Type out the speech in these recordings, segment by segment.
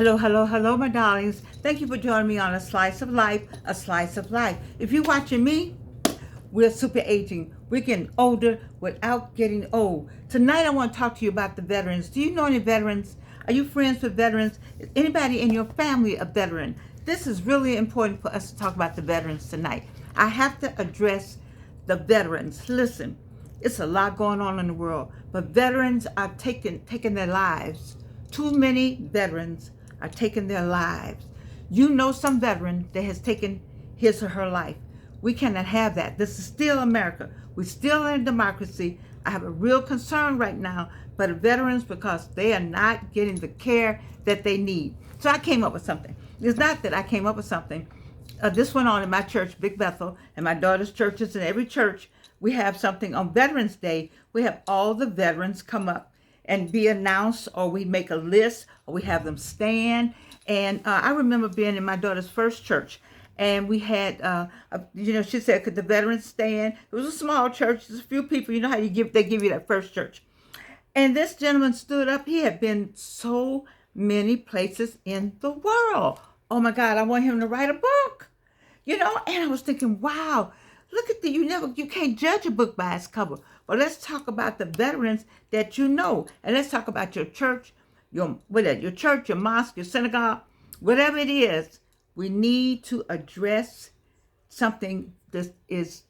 Hello, hello, hello, my darlings. Thank you for joining me on A Slice of Life, A Slice of Life. If you're watching me, we're super aging. We're getting older without getting old. Tonight, I want to talk to you about the veterans. Do you know any veterans? Are you friends with veterans? Is anybody in your family a veteran? This is really important for us to talk about the veterans tonight. I have to address the veterans. Listen, it's a lot going on in the world, but veterans are taking their lives. Too many veterans are taking their lives. You know some veteran that has taken his or her life. We cannot have that. This is still America. We're still in a democracy. I have a real concern right now for the veterans because they are not getting the care that they need. So I came up with something. It's not that I came up with something. This went on in my church, Big Bethel, and my daughter's churches. In every church, we have something on Veterans Day. We have all the veterans come up and be announced, or we make a list, or we have them stand. And I remember being in my daughter's first church, and we had, she said, could the veterans stand? It was a small church, just a few people. You know how they give you that first church. And this gentleman stood up. He had been so many places in the world. Oh my God, I want him to write a book. And I was thinking, wow, look at you can't judge a book by its cover. But let's talk about the veterans that you know. And let's talk about your church, your church, your mosque, your synagogue, whatever it is. We need to address something that is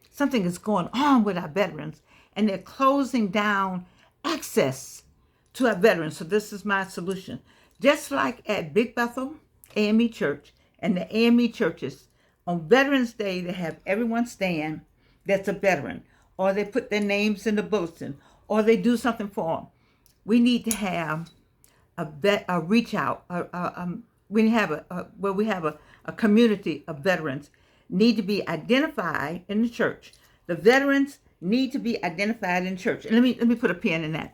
something is going on with our veterans, and they're closing down access to our veterans. So this is my solution. Just like at Big Bethel AME Church and the AME churches, on Veterans Day, they have everyone stand that's a veteran, or they put their names in the bulletin, or they do something for them. We need to have a reach out. We have a community of veterans need to be identified in the church. The veterans need to be identified in church. And let me put a pin in that.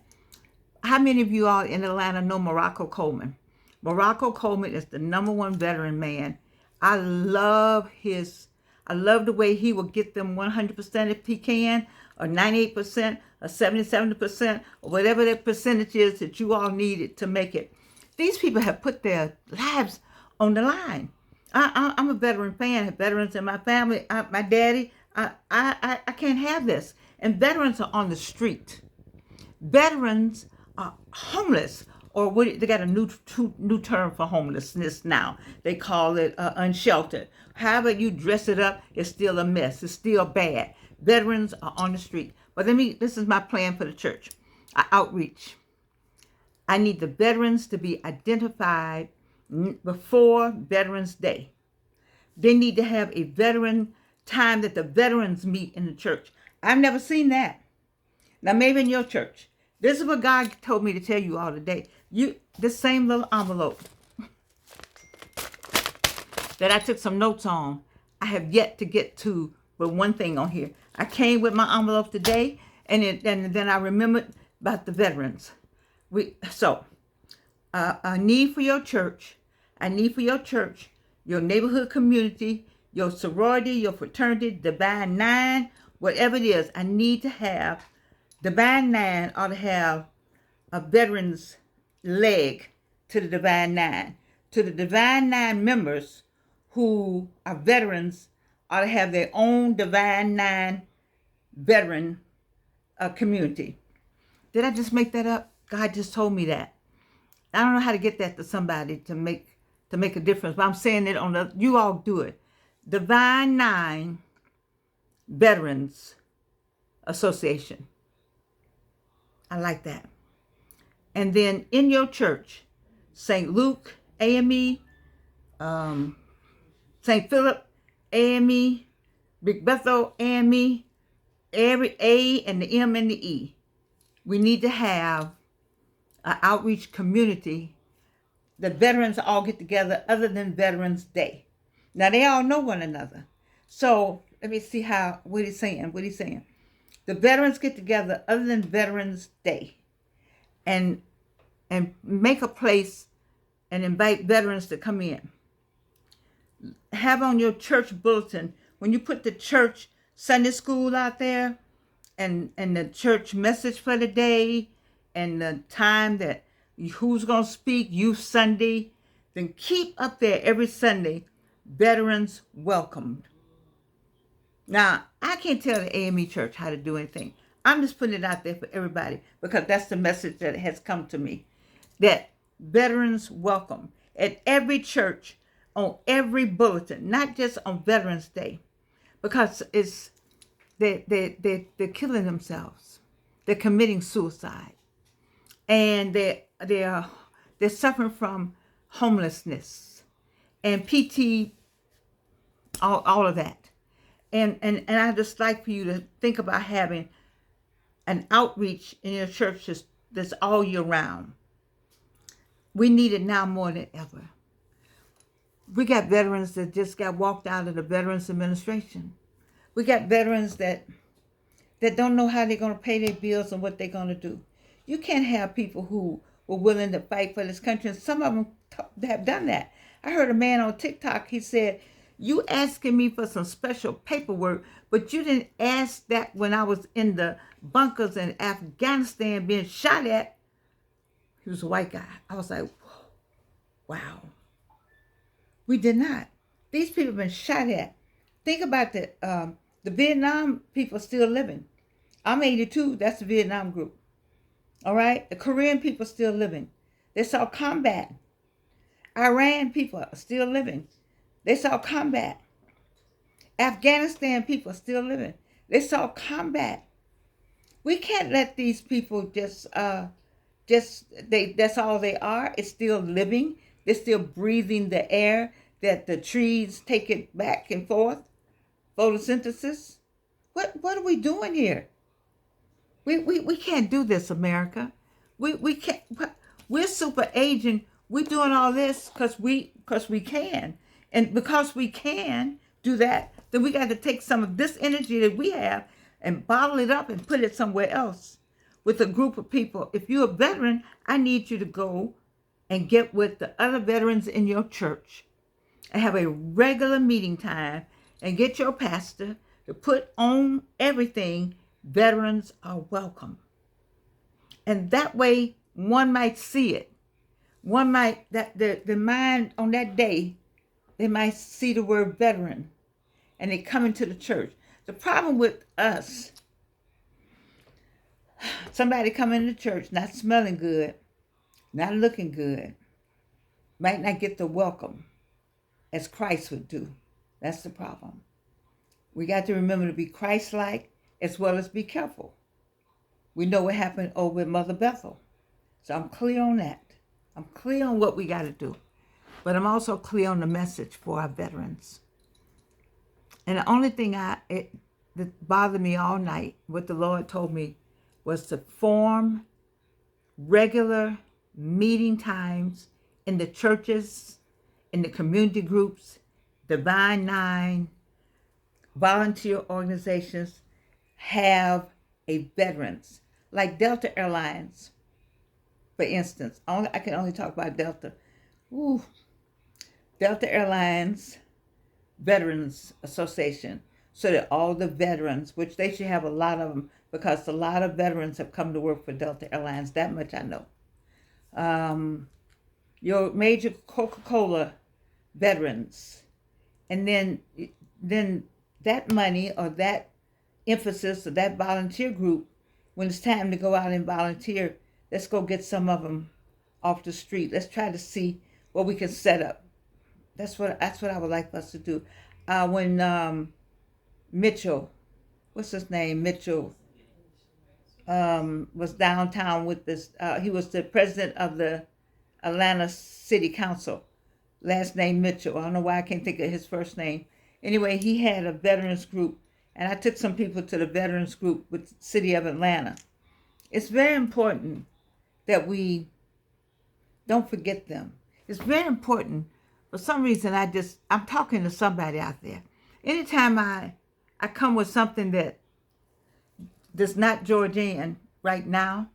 How many of you all in Atlanta know Morocco Coleman? Morocco Coleman is the #1 veteran man. I love the way he will get them 100% if he can, or 98%, or 70%, or whatever that percentage is that you all needed to make it. These people have put their lives on the line. I'm a veteran fan. I have veterans in my family. My daddy. I can't have this. And veterans are on the street. Veterans are homeless, or they got a new term for homelessness now. They call it unsheltered. However you dress it up, it's still a mess. It's still bad. Veterans are on the street. But this is my plan for the church. Outreach. I need the veterans to be identified before Veterans Day. They need to have a veteran time that the veterans meet in the church. I've never seen that. Now, maybe in your church. This is what God told me to tell you all today. This same little envelope that I took some notes on, I have yet to get to but one thing on here. I came with my envelope today, and then I remembered about the veterans. A need for your church. I need for your church, your neighborhood community, your sorority, your fraternity, Divine Nine, whatever it is. I need to have Divine Nine ought to have a veteran's leg to the Divine Nine. To the Divine Nine members who are veterans ought to have their own Divine Nine veteran community. Did I just make that up? God just told me that. I don't know how to get that to somebody to make a difference, but I'm saying it you all do it. Divine Nine Veterans Association. I like that. And then in your church, St. Luke, AME, St. Philip, AME, Big Bethel, AME, every A and the M and the E. We need to have an outreach community. The veterans all get together other than Veterans Day. Now, they all know one another. So let me see what he's saying. The veterans get together other than Veterans Day and make a place and invite veterans to come in. Have on your church bulletin, when you put the church Sunday school out there and the church message for the day and the time that who's going to speak, Youth Sunday, then keep up there every Sunday, Veterans Welcomed. Now, I can't tell the AME Church how to do anything. I'm just putting it out there for everybody because that's the message that has come to me, that veterans welcome at every church, on every bulletin, not just on Veterans Day, because they're killing themselves. They're committing suicide. And they're suffering from homelessness and PT, all of that. And I just like for you to think about having an outreach in your church that's all year round. We need it now more than ever. We got veterans that just got walked out of the Veterans Administration. We got veterans that don't know how they're going to pay their bills and what they're going to do. You can't have people who were willing to fight for this country, and some of them have done that. I heard a man on TikTok, he said, you asking me for some special paperwork, but you didn't ask that when I was in the bunkers in Afghanistan being shot at. He was a white guy. I was like, wow. We did not. These people have been shot at. Think about the Vietnam people still living. I'm 82. That's the Vietnam group. All right? The Korean people still living. They saw combat. Iran people are still living. They saw combat. Afghanistan people are still living. They saw combat. We can't let these people that's all they are. It's still living. They're still breathing the air that the trees take it back and forth. Photosynthesis. What are we doing here? We can't do this, America. We can't. We're super aging. We're doing all this because we can, and because we can do that, then we got to take some of this energy that we have and bottle it up and put it somewhere else with a group of people. If you're a veteran, I need you to go and get with the other veterans in your church and have a regular meeting time and get your pastor to put on everything. Veterans are welcome. And that way one might see it. One might, that the mind on that day, they might see the word veteran and they come into the church. The problem with us, somebody coming into church not smelling good, not looking good, might not get the welcome as Christ would do. That's the problem. We got to remember to be Christ-like as well as be careful. We know what happened over at Mother Bethel. So I'm clear on that. I'm clear on what we got to do. But I'm also clear on the message for our veterans. And the only thing that bothered me all night, what the Lord told me, was to form regular meeting times in the churches, in the community groups, Divine Nine, volunteer organizations, have a veterans, like Delta Airlines, for instance. I can only talk about Delta. Delta Airlines Veterans Association, so that all the veterans, which they should have a lot of them, because a lot of veterans have come to work for Delta Airlines, that much I know. Your major Coca-Cola veterans, and then that money or that emphasis or that volunteer group, when it's time to go out and volunteer, let's go get some of them off the street. Let's try to see what we can set up. That's what I would like us to do. When Mitchell, what's his name? Mitchell was downtown with this. He was the president of the Atlanta City Council. Last name Mitchell. I don't know why I can't think of his first name. Anyway, he had a veterans group, and I took some people to the veterans group with the City of Atlanta. It's very important that we don't forget them. It's very important. For some reason, I'm talking to somebody out there. Anytime I come with something that's not Georgian right now,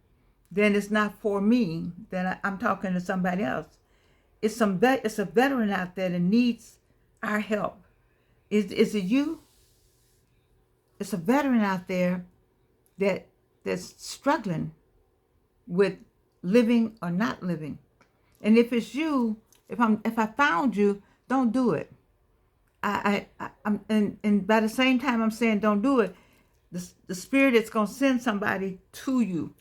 then it's not for me. Then I'm talking to somebody else. It's a veteran out there that needs our help. Is it you? It's a veteran out there that's struggling with living or not living. And if it's you, if I found you, don't do it. I'm and by the same time I'm saying don't do it, the spirit is gonna send somebody to you.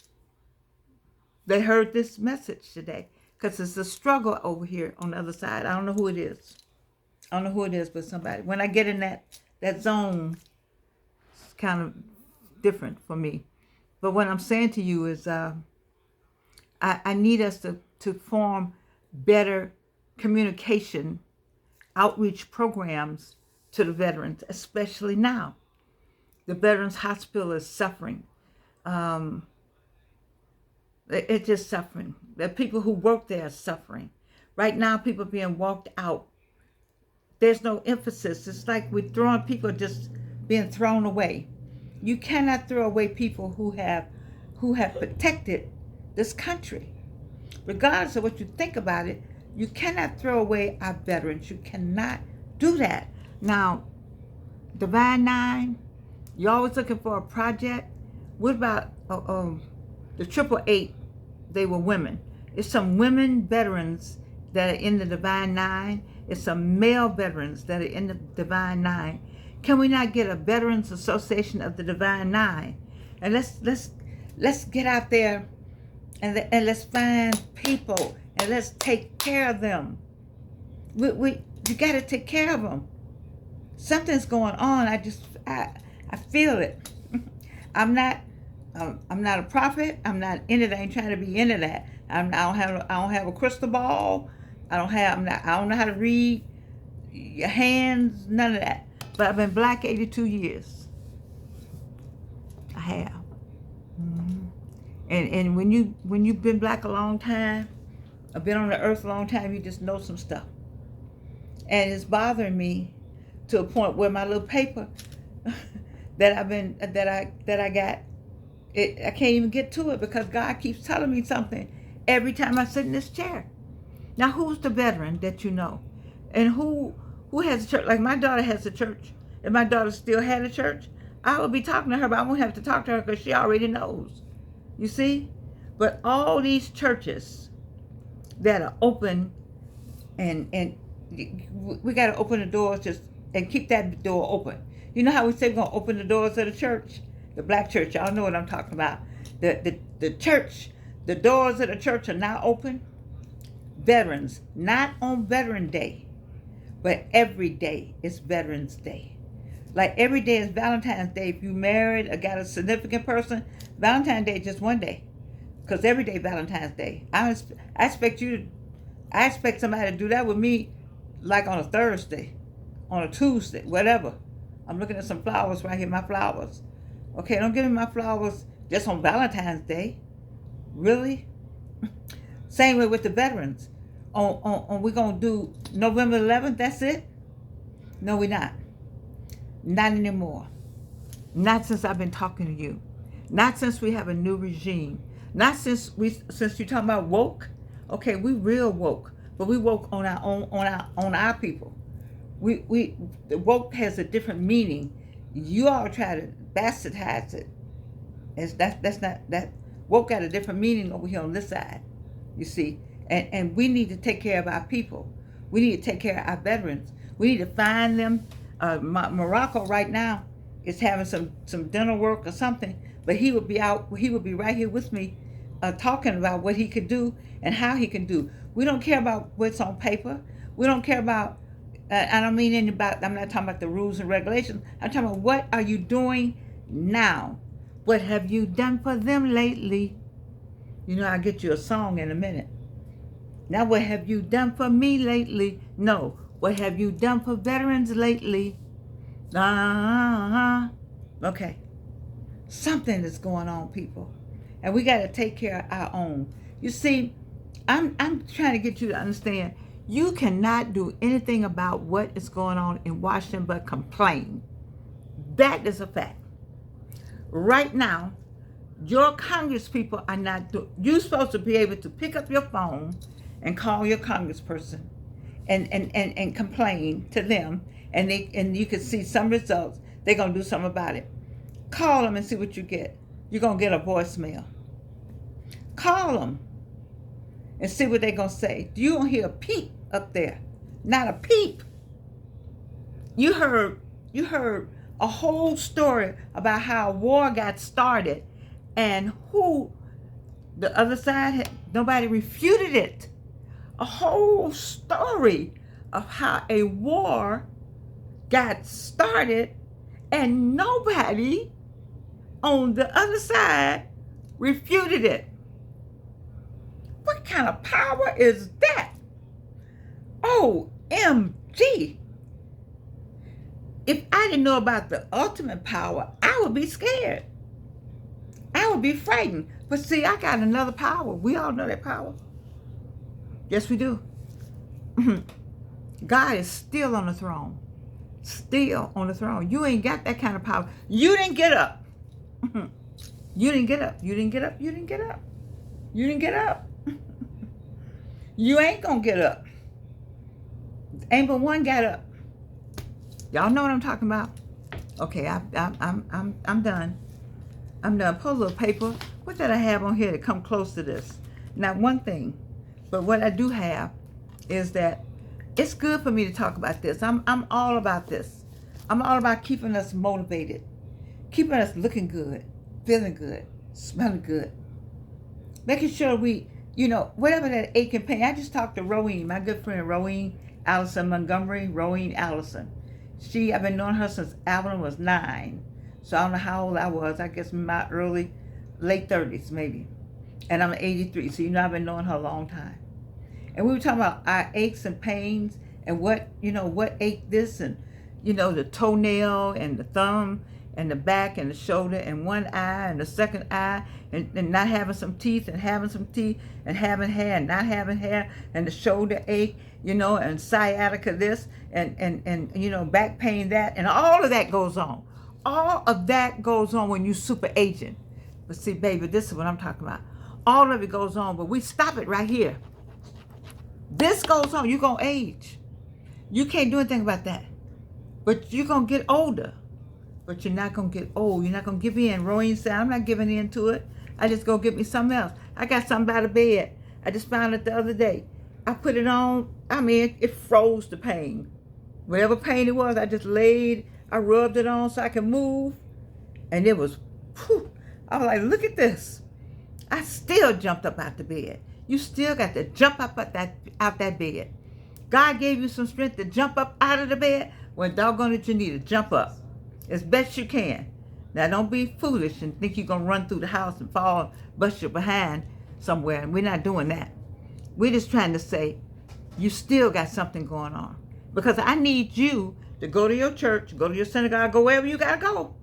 They heard this message today because it's a struggle over here on the other side. I don't know who it is. I don't know who it is, but somebody. When I get in that zone, it's kind of different for me. But what I'm saying to you is, I need us to form better communication, outreach programs to the veterans, especially now. The Veterans Hospital is suffering. It's just suffering. The people who work there are suffering. Right now, people are being walked out. There's no emphasis. It's like we're throwing people just being thrown away. You cannot throw away people who have protected this country. Regardless of what you think about it, you cannot throw away our veterans. You cannot do that. Now, Divine Nine, you're always looking for a project. What about the 888? They were women. It's some women veterans that are in the Divine Nine. It's some male veterans that are in the Divine Nine. Can we not get a Veterans Association of the Divine Nine? And let's get out there and let's find people and let's take care of them. You got to take care of them. Something's going on. I feel it. I'm not a prophet. I'm not into that. I ain't trying to be into that. I don't have a crystal ball. I don't know how to read your hands. None of that. But I've been black 82 years. I have. Mm-hmm. And when you've been black a long time, or been on the earth a long time, you just know some stuff. And it's bothering me to a point where my little paper that I got, I can't even get to it because God keeps telling me something every time I sit in this chair. Now, who's the veteran that you know? And who has a church? Like my daughter has a church. If my daughter still had a church, I would be talking to her, but I won't have to talk to her because she already knows. You see? But all these churches that are open, and we got to open the doors and keep that door open. You know how we say we're going to open the doors of the church? The black church, y'all know what I'm talking about. The church, the doors of the church are now open. Veterans, not on Veteran Day, but every day is Veterans Day. Like every day is Valentine's Day. If you married or got a significant person, Valentine's Day is just one day. Because every day Valentine's Day. I expect somebody to do that with me like on a Thursday, on a Tuesday, whatever. I'm looking at some flowers right here, my flowers. Okay, don't give me my flowers just on Valentine's Day. Really? Same way with the veterans. We're going to do November 11th, that's it? No, we're not. Not anymore. Not since I've been talking to you. Not since we have a new regime. Not since you're talking about woke. Okay, we real woke, but we woke on our people. The woke has a different meaning. You all try to bastardize it. That's not that woke got a different meaning over here on this side. You see, and we need to take care of our people. We need to take care of our veterans. We need to find them. Morocco right now is having some dental work or something, but he would be right here with me, talking about what he could do and how he can do. We don't care about what's on paper. We don't care about. I don't mean I'm not talking about the rules and regulations. I'm talking about what are you doing now? What have you done for them lately? You know, I'll get you a song in a minute. Now, what have you done for me lately? No. What have you done for veterans lately? Okay. Something is going on, people. And we got to take care of our own. You see, I'm trying to get you to understand, you cannot do anything about what is going on in Washington but complain. That is a fact. Right now, your congresspeople are not doing. You're supposed to be able to pick up your phone and call your congressperson and complain to them, and you can see some results. They're going to do something about it. Call them and see what you get. You're going to get a voicemail. Call them. and see what they're going to say. You don't hear a peep up there. Not a peep. You heard a whole story about how war got started and who the other side had, nobody refuted it. A whole story of how a war got started and nobody on the other side refuted it. What kind of power is that? OMG. If I didn't know about the ultimate power, I would be scared. I would be frightened. But see, I got another power. We all know that power. Yes, we do. God is still on the throne. Still on the throne. You ain't got that kind of power. You didn't get up. You didn't get up. You didn't get up. You didn't get up. You didn't get up. You ain't gonna get up. Ain't but one got up. Y'all know what I'm talking about. Okay, I'm done. I'm done. Pull a little paper. What did I have on here to come close to this? Not one thing, but what I do have is that it's good for me to talk about this. I'm all about this. I'm all about keeping us motivated, keeping us looking good, feeling good, smelling good, making sure we, whatever that ache and pain. I just talked to Roween, my good friend Roween Allison Montgomery, Roween Allison. I've been knowing her since Alvin was 9. So I don't know how old I was. I guess my late 30s maybe. And I'm 83, so I've been knowing her a long time. And we were talking about our aches and pains and what ache this and, the toenail and the thumb and the back and the shoulder and one eye and the second eye and not having some teeth and having some teeth and having hair and not having hair and the shoulder ache, and sciatica this and back pain that, and all of that goes on. All of that goes on when you super aging. But see, baby, this is what I'm talking about. All of it goes on, but we stop it right here. This goes on. You're going to age. You can't do anything about that. But you're going to get older. But you're not going to get old. You're not going to give in. Roween said, I'm not giving in to it. I just go get me something else. I got something by the bed. I just found it the other day. I put it on. It froze the pain. Whatever pain it was, I rubbed it on so I could move. And it was, whew, I was like, look at this. I still jumped up out the bed. You still got to jump up out that bed. God gave you some strength to jump up out of the bed. Well, doggone it, you need to jump up as best you can. Now, don't be foolish and think you're going to run through the house and fall and bust your behind somewhere. And we're not doing that. We're just trying to say, you still got something going on. Because I need you to go to your church, go to your synagogue, go wherever you got to go,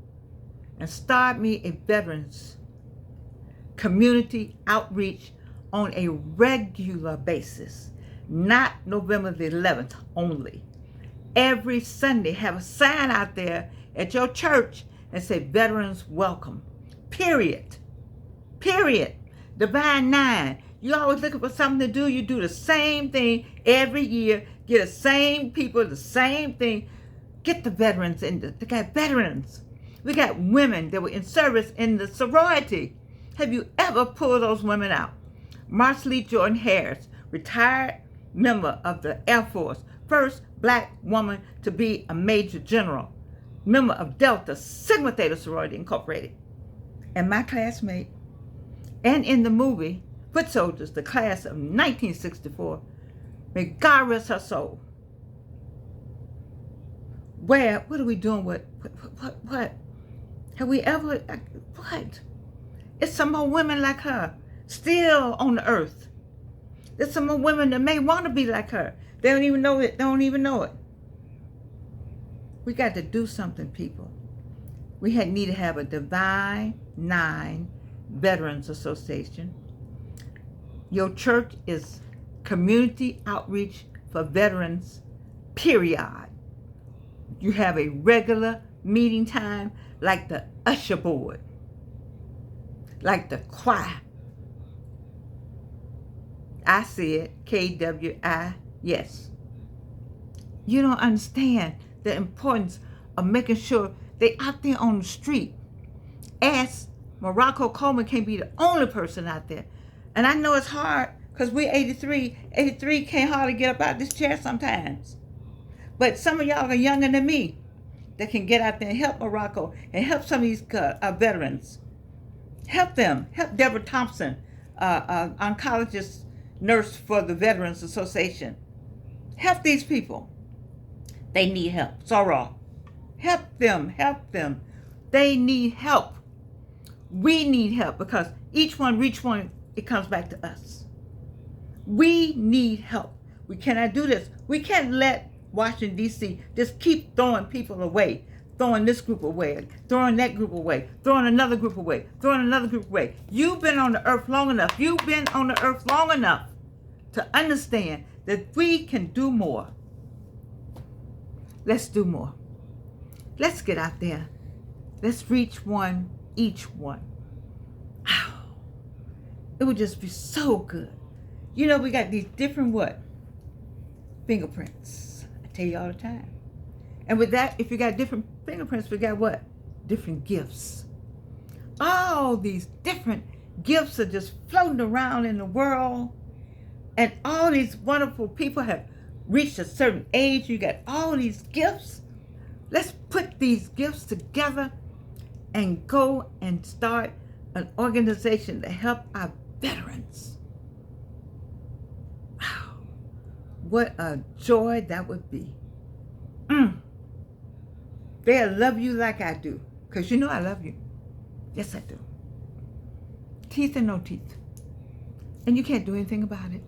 and start me a veterans community outreach on a regular basis, not November the 11th only. Every Sunday, have a sign out there at your church and say, Veterans Welcome, period. Divine 9, you're always looking for something to do. You do the same thing every year, get the same people, the same thing. Get the veterans in. They got veterans. We got women that were in service in the sorority. Have you ever pulled those women out? Marcely Jordan Harris, retired member of the Air Force, first black woman to be a major general, member of Delta Sigma Theta Sorority Incorporated, and my classmate, and in the movie Foot Soldiers, the class of 1964, may God rest her soul. What are we doing with, what? Have we ever, what? It's some more women like her still on the earth. There's some more women that may want to be like her. They don't even know it. We got to do something, people. We need to have a Divine 9 Veterans Association. Your church is community outreach for veterans, period. You have a regular meeting time like the usher board, like the choir. I see it, KWI, yes. You don't understand the importance of making sure they out there on the street. Morocco Coleman can't be the only person out there. And I know it's hard Because we're 83. 83 can't hardly get up out this chair sometimes. But some of y'all are younger than me that can get out there and help Morocco and help some of these veterans. Help them. Help Deborah Thompson, oncologist nurse for the Veterans Association. Help these people. They need help. Sorrow. Help them. Help them. They need help. We need help because each one, it comes back to us. We need help. We cannot do this. We can't let Washington, D.C. just keep throwing people away, throwing this group away, throwing that group away, throwing another group away, throwing another group away. You've been on the earth long enough. You've been on the earth long enough to understand that we can do more. Let's do more. Let's get out there. Let's reach one, each one. It would just be so good. You know, we got these different what? Fingerprints. I tell you all the time. And with that, if you got different fingerprints, we got what? Different gifts. All these different gifts are just floating around in the world. And all these wonderful people have reached a certain age. You got all these gifts. Let's put these gifts together and go and start an organization to help our veterans. Wow. What a joy that would be. They'll love you like I do. Because you know I love you. Yes, I do. Teeth and no teeth. And you can't do anything about it.